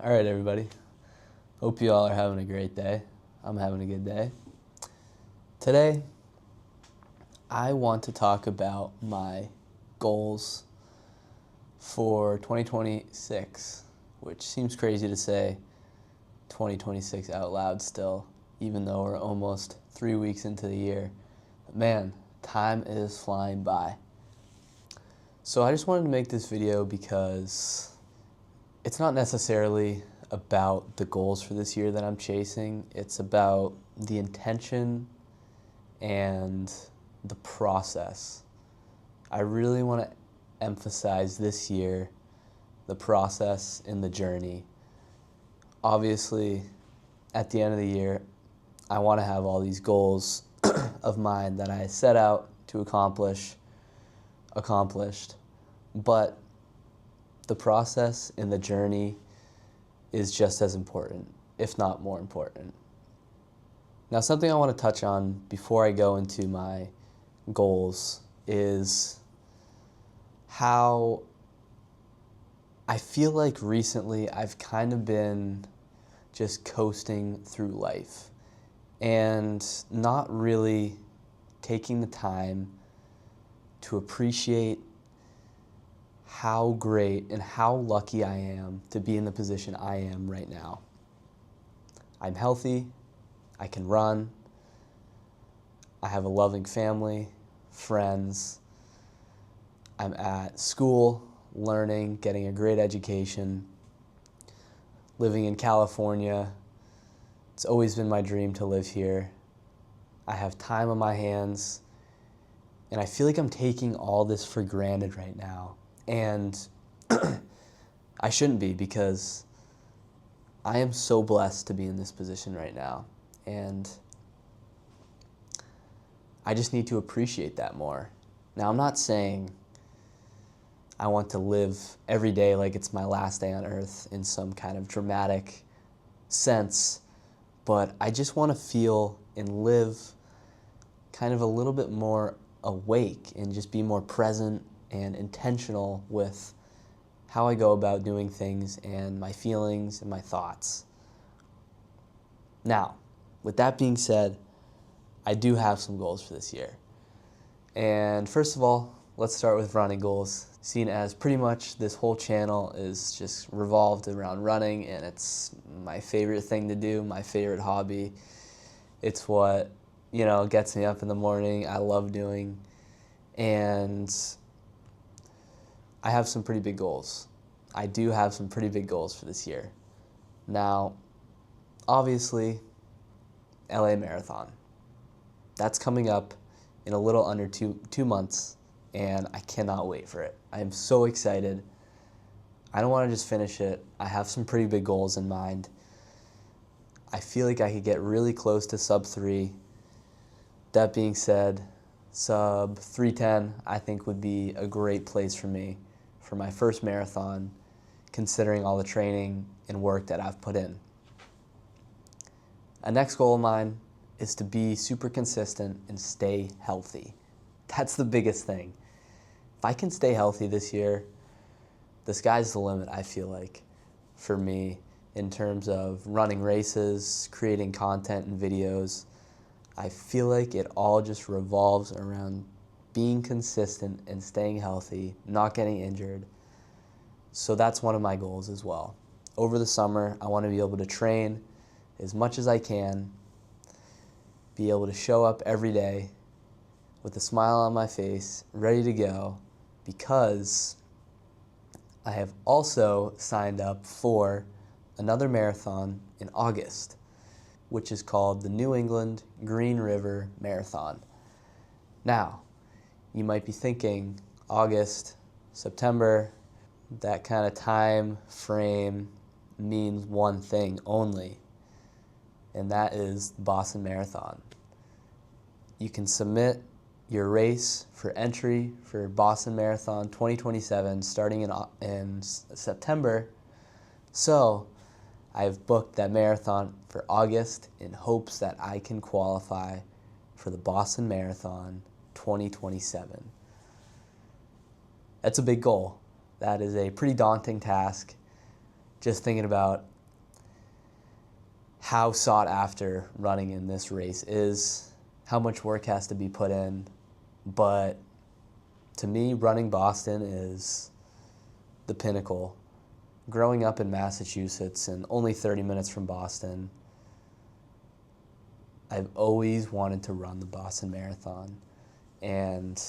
All right, everybody. Hope you all are having a great day. I'm having a good day. Today, I want to talk about my goals for 2026, which seems crazy to say 2026 out loud still, even though we're almost 3 weeks into the year. But man, time is flying by. So I just wanted to make this video because it's not necessarily about the goals for this year that I'm chasing. It's about the intention and the process. I really want to emphasize this year the process and the journey. Obviously, at the end of the year, I want to have all these goals of mine that I set out to accomplished, but the process and the journey is just as important, if not more important. Now, something I want to touch on before I go into my goals is how I feel like recently I've kind of been just coasting through life and not really taking the time to appreciate how great and how lucky I am to be in the position I am right now. I'm healthy, I can run, I have a loving family, friends, I'm at school, learning, getting a great education, living in California. It's always been my dream to live here. I have time on my hands, and I feel like I'm taking all this for granted right now. And I shouldn't be, because I am so blessed to be in this position right now. And I just need to appreciate that more. Now, I'm not saying I want to live every day like it's my last day on earth in some kind of dramatic sense, but I just want to feel and live kind of a little bit more awake and just be more present and intentional with how I go about doing things and my feelings and my thoughts. Now, with that being said, I do have some goals for this year. And first of all, let's start with running goals, seen as pretty much this whole channel is just revolved around running, and it's my favorite thing to do, my favorite hobby. It's what, gets me up in the morning. I love doing. And I have some pretty big goals. I do have some pretty big goals for this year. Now, obviously, LA Marathon. That's coming up in a little under two months, and I cannot wait for it. I am so excited. I don't want to just finish it. I have some pretty big goals in mind. I feel like I could get really close to sub 3. That being said, sub 3:10 I think would be a great place for me for my first marathon, considering all the training and work that I've put in. A next goal of mine is to be super consistent and stay healthy. That's the biggest thing. If I can stay healthy this year, the sky's the limit, I feel like, for me, in terms of running races, creating content and videos. I feel like it all just revolves around being consistent and staying healthy, not getting injured. So that's one of my goals as well. Over the summer, I want to be able to train as much as I can, be able to show up every day with a smile on my face, ready to go, because I have also signed up for another marathon in August, which is called the New England Green River Marathon. Now, you might be thinking August, September, that kind of time frame means one thing only, and that is the Boston Marathon. You can submit your race for entry for Boston Marathon 2027 starting in September. So I've booked that marathon for August in hopes that I can qualify for the Boston Marathon 2027. That's a big goal. That is a pretty daunting task. Just thinking about how sought after running in this race is, how much work has to be put in. But to me, running Boston is the pinnacle. Growing up in Massachusetts and only 30 minutes from Boston, I've always wanted to run the Boston Marathon. And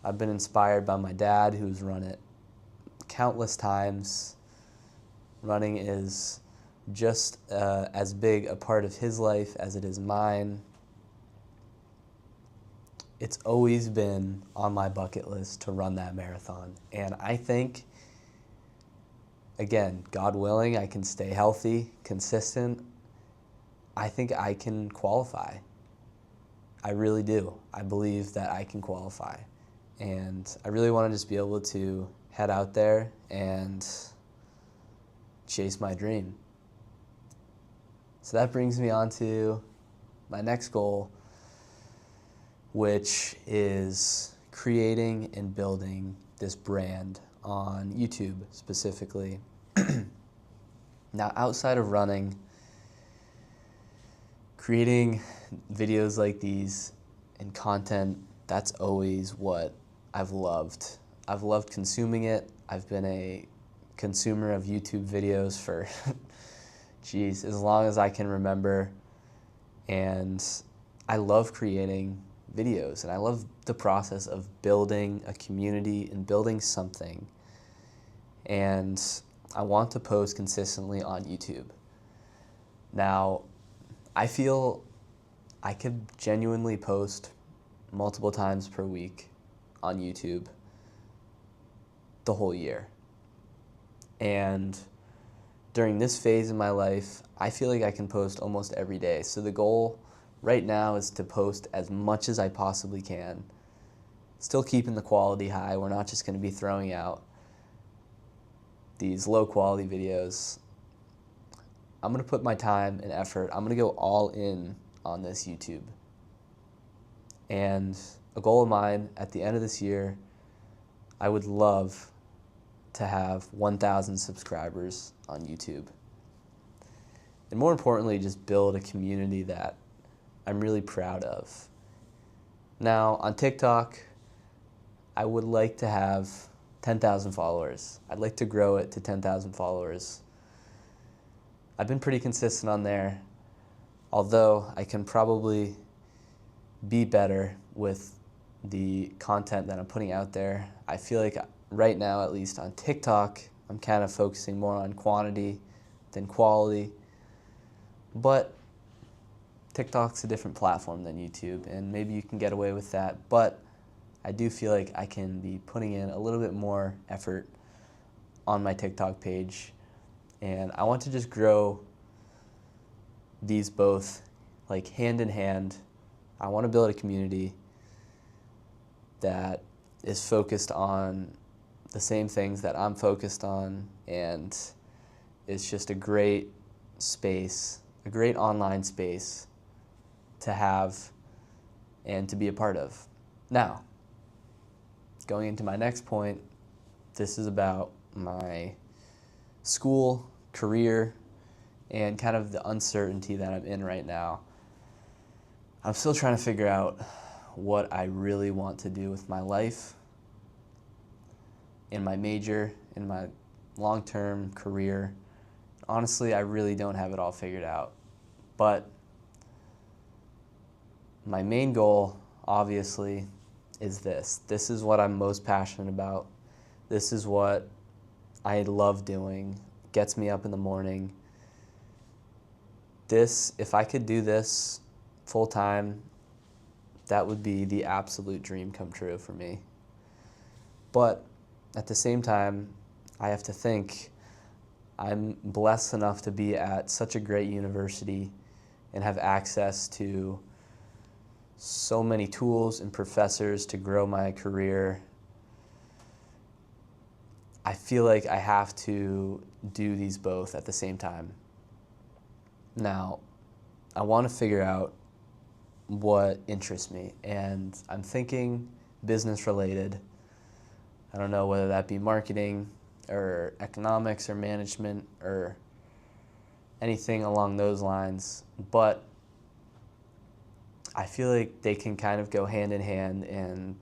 I've been inspired by my dad, who's run it countless times. Running is just as big a part of his life as it is mine. It's always been on my bucket list to run that marathon. And I think, again, God willing, I can stay healthy, consistent. I think I can qualify. I really do. I believe that I can qualify. And I really want to just be able to head out there and chase my dream. So that brings me on to my next goal, which is creating and building this brand on YouTube specifically. Now, outside of running, creating videos like these and content, that's always what I've loved. I've loved consuming it. I've been a consumer of YouTube videos for, geez, as long as I can remember. And I love creating videos, and I love the process of building a community and building something. And I want to post consistently on YouTube. Now, I feel I could genuinely post multiple times per week on YouTube the whole year. And during this phase in my life, I feel like I can post almost every day. So the goal right now is to post as much as I possibly can. Still keeping the quality high. We're not just going to be throwing out these low quality videos. I'm going to put my time and effort. I'm going to go all in on this YouTube. And a goal of mine at the end of this year, I would love to have 1,000 subscribers on YouTube. And more importantly, just build a community that I'm really proud of. Now, on TikTok, I would like to have 10,000 followers. I'd like to grow it to 10,000 followers. I've been pretty consistent on there, although I can probably be better with the content that I'm putting out there. I feel like right now, at least on TikTok, I'm kind of focusing more on quantity than quality. But TikTok's a different platform than YouTube, and maybe you can get away with that. But I do feel like I can be putting in a little bit more effort on my TikTok page. And I want to just grow these both like hand in hand. I want to build a community that is focused on the same things that I'm focused on, and it's just a great space, a great online space to have and to be a part of. Now, going into my next point, this is about my school, career, and kind of the uncertainty that I'm in right now. I'm still trying to figure out what I really want to do with my life, in my major, in my long-term career. Honestly, I really don't have it all figured out. But my main goal, obviously, is this. This is what I'm most passionate about. This is what I love doing. Gets me up in the morning. This, if I could do this full time, that would be the absolute dream come true for me. But at the same time, I have to think I'm blessed enough to be at such a great university and have access to so many tools and professors to grow my career. I feel like I have to do these both at the same time. Now, I want to figure out what interests me, and I'm thinking business related. I don't know whether that be marketing or economics or management or anything along those lines, but I feel like they can kind of go hand in hand, and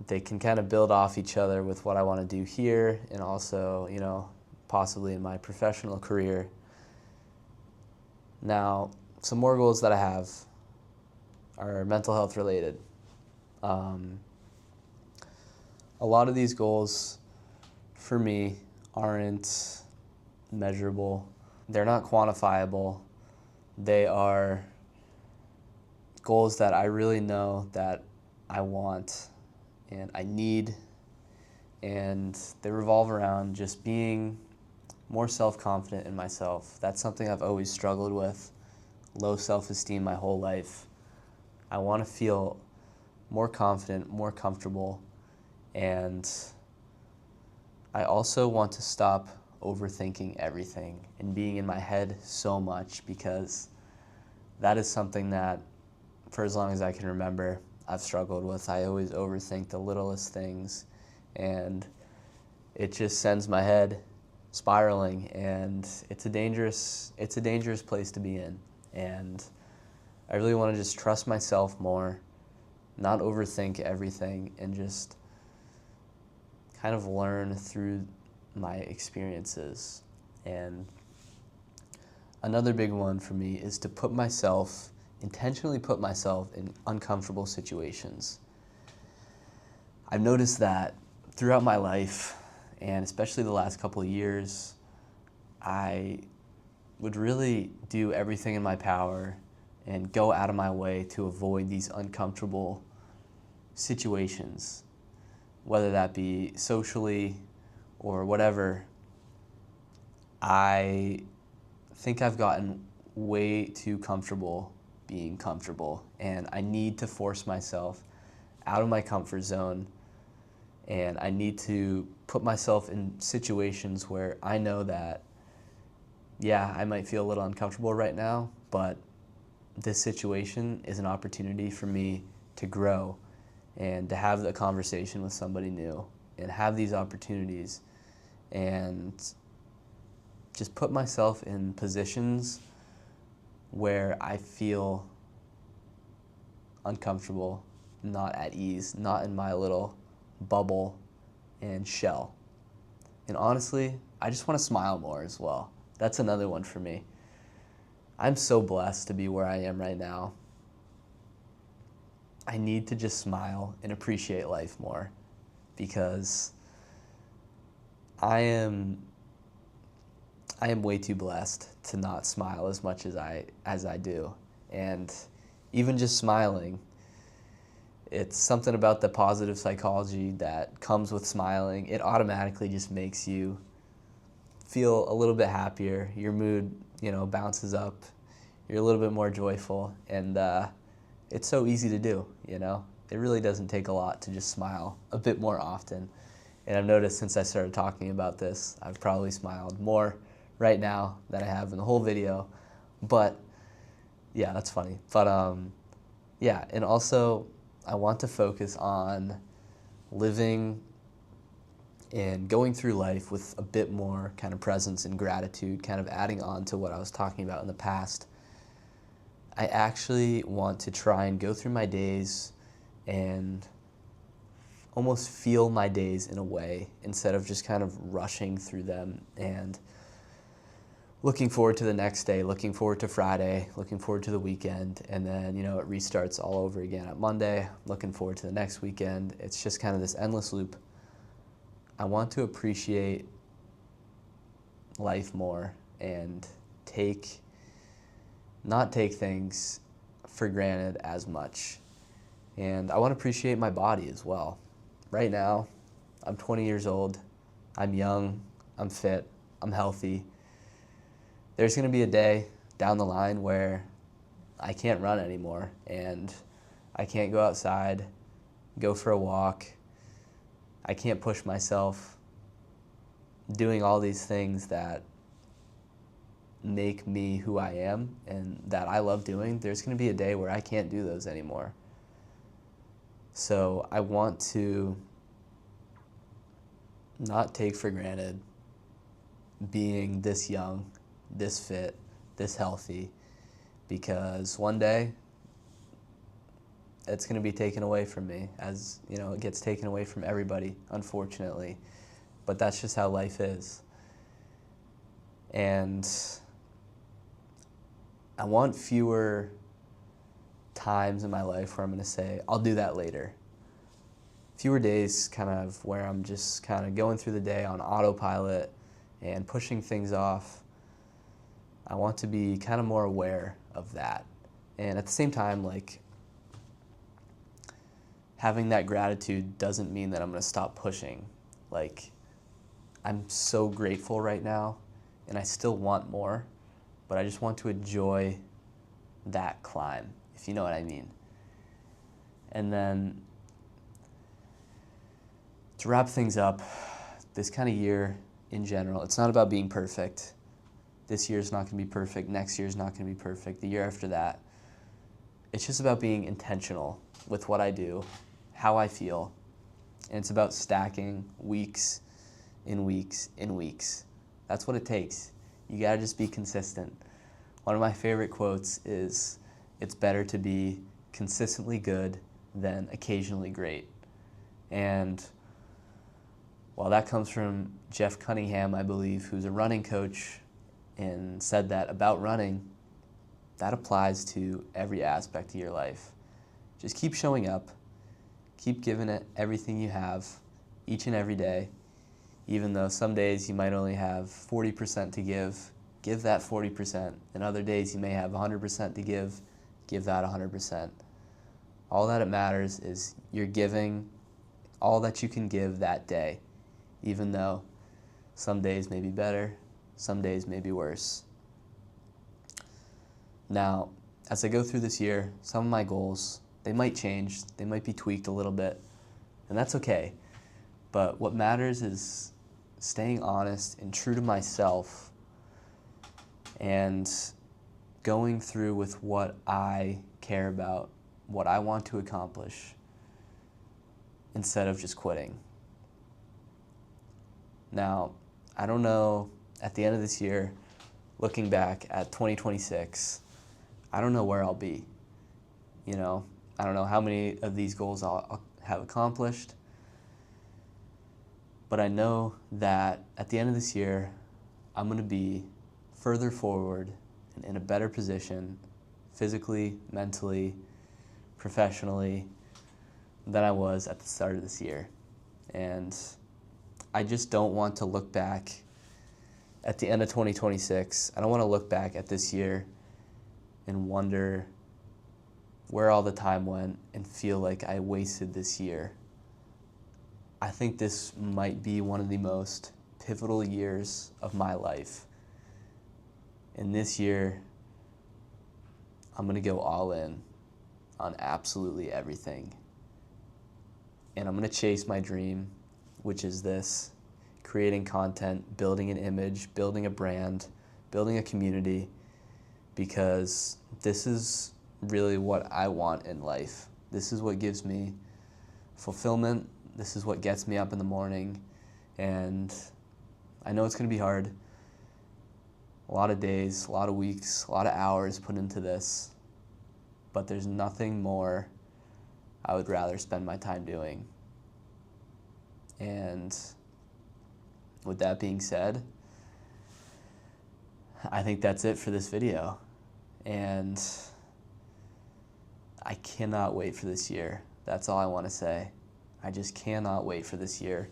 they can kind of build off each other with what I want to do here, and also, possibly in my professional career. Now, some more goals that I have are mental health related. A lot of these goals for me aren't measurable. They're not quantifiable. They are goals that I really know that I want and I need, and they revolve around just being more self-confident in myself. That's something I've always struggled with, low self-esteem my whole life. I want to feel more confident, more comfortable, and I also want to stop overthinking everything and being in my head so much, because that is something that, for as long as I can remember, I've struggled with. I always overthink the littlest things, and it just sends my head spiraling, and it's a dangerous place to be in. And I really want to just trust myself more, not overthink everything, and just kind of learn through my experiences. And another big one for me is to intentionally put myself in uncomfortable situations. I've noticed that throughout my life, and especially the last couple of years, I would really do everything in my power and go out of my way to avoid these uncomfortable situations, whether that be socially or whatever. I think I've gotten way too comfortable being comfortable, and I need to force myself out of my comfort zone, and I need to put myself in situations where I know that, yeah, I might feel a little uncomfortable right now, but this situation is an opportunity for me to grow and to have a conversation with somebody new and have these opportunities, and just put myself in positions where I feel uncomfortable, not at ease, not in my little bubble and shell. And honestly, I just want to smile more as well. That's another one for me. I'm so blessed to be where I am right now. I need to just smile and appreciate life more, because I am way too blessed to not smile as much as I do. And even just smiling, it's something about the positive psychology that comes with smiling. It automatically just makes you feel a little bit happier. Your mood, bounces up. You're a little bit more joyful, and it's so easy to do, It really doesn't take a lot to just smile a bit more often. And I've noticed since I started talking about this, I've probably smiled more right now than I have in the whole video. But yeah, that's funny. But yeah, and also I want to focus on living and going through life with a bit more kind of presence and gratitude, kind of adding on to what I was talking about in the past. I actually want to try and go through my days and almost feel my days in a way, instead of just kind of rushing through them and looking forward to the next day, looking forward to Friday, looking forward to the weekend, and then, it restarts all over again at Monday, looking forward to the next weekend. It's just kind of this endless loop. I want to appreciate life more and not take things for granted as much. And I want to appreciate my body as well. Right now, I'm 20 years old. I'm young, I'm fit, I'm healthy. There's going to be a day down the line where I can't run anymore, and I can't go outside, go for a walk. I can't push myself doing all these things that make me who I am and that I love doing. There's going to be a day where I can't do those anymore. So I want to not take for granted being this young this fit, this healthy, because one day it's going to be taken away from me, as you know, it gets taken away from everybody, unfortunately. But that's just how life is. And I want fewer times in my life where I'm going to say, I'll do that later. Fewer days kind of where I'm just kind of going through the day on autopilot and pushing things off. I want to be kind of more aware of that. And at the same time, like, having that gratitude doesn't mean that I'm going to stop pushing. Like, I'm so grateful right now, and I still want more, but I just want to enjoy that climb, if you know what I mean. And then to wrap things up, this kind of year in general, it's not about being perfect. This year's not going to be perfect. Next year's not going to be perfect. The year after that. It's just about being intentional with what I do, how I feel. And it's about stacking weeks in weeks in weeks. That's what it takes. You got to just be consistent. One of my favorite quotes is, it's better to be consistently good than occasionally great. And while that comes from Jeff Cunningham, I believe, who's a running coach, and said that about running, that applies to every aspect of your life. Just keep showing up, keep giving it everything you have each and every day, even though some days you might only have 40% to give that 40%, and other days you may have 100% to give that 100%. All that it matters is you're giving all that you can give that day, even though some days may be better, some days may be worse. Now, as I go through this year, some of my goals, they might change, they might be tweaked a little bit, and that's okay. But what matters is staying honest and true to myself and going through with what I care about, what I want to accomplish, instead of just quitting. Now, I don't know, at the end of this year, looking back at 2026, I don't know where I'll be. You know, I don't know how many of these goals I'll have accomplished, but I know that at the end of this year, I'm going to be further forward and in a better position, physically, mentally, professionally, than I was at the start of this year. And I just don't want to look back at the end of 2026. I don't want to look back at this year and wonder where all the time went and feel like I wasted this year. I think this might be one of the most pivotal years of my life. And this year, I'm going to go all in on absolutely everything. And I'm going to chase my dream, which is this: creating content, building an image, building a brand, building a community, because this is really what I want in life. This is what gives me fulfillment. This is what gets me up in the morning. And I know it's going to be hard. A lot of days, a lot of weeks, a lot of hours put into this. But there's nothing more I would rather spend my time doing. And with that being said, I think that's it for this video. And I cannot wait for this year. That's all I want to say. I just cannot wait for this year.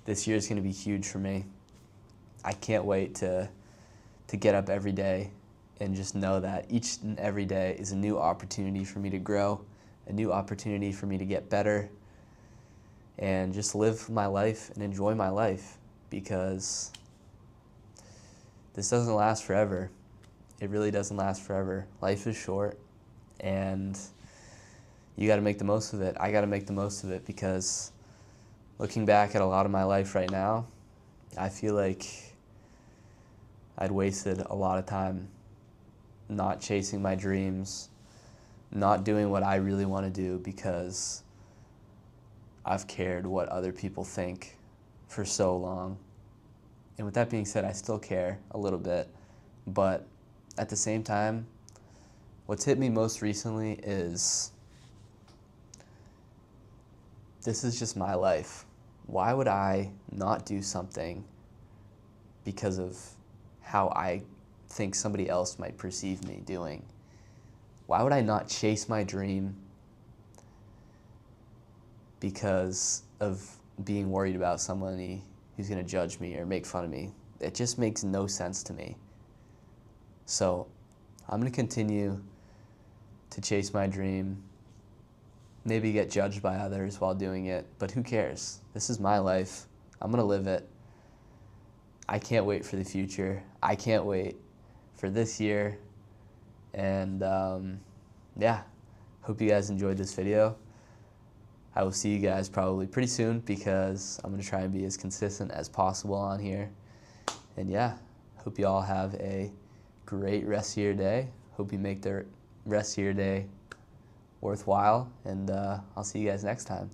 This year is going to be huge for me. I can't wait to get up every day and just know that each and every day is a new opportunity for me to grow, a new opportunity for me to get better, and just live my life and enjoy my life, because this doesn't last forever. It really doesn't last forever. Life is short, and you got to make the most of it. I got to make the most of it, because looking back at a lot of my life right now, I feel like I'd wasted a lot of time not chasing my dreams, not doing what I really want to do, because I've cared what other people think for so long. And with that being said, I still care a little bit. But at the same time, what's hit me most recently is this is just my life. Why would I not do something because of how I think somebody else might perceive me doing? Why would I not chase my dream because of being worried about somebody who's going to judge me or make fun of me? It just makes no sense to me. So I'm going to continue to chase my dream, maybe get judged by others while doing it, but who cares? This is my life. I'm going to live it. I can't wait for the future. I can't wait for this year. And yeah, hope you guys enjoyed this video. I will see you guys probably pretty soon because I'm going to try and be as consistent as possible on here. And yeah, hope you all have a great rest of your day. Hope you make the rest of your day worthwhile. And I'll see you guys next time.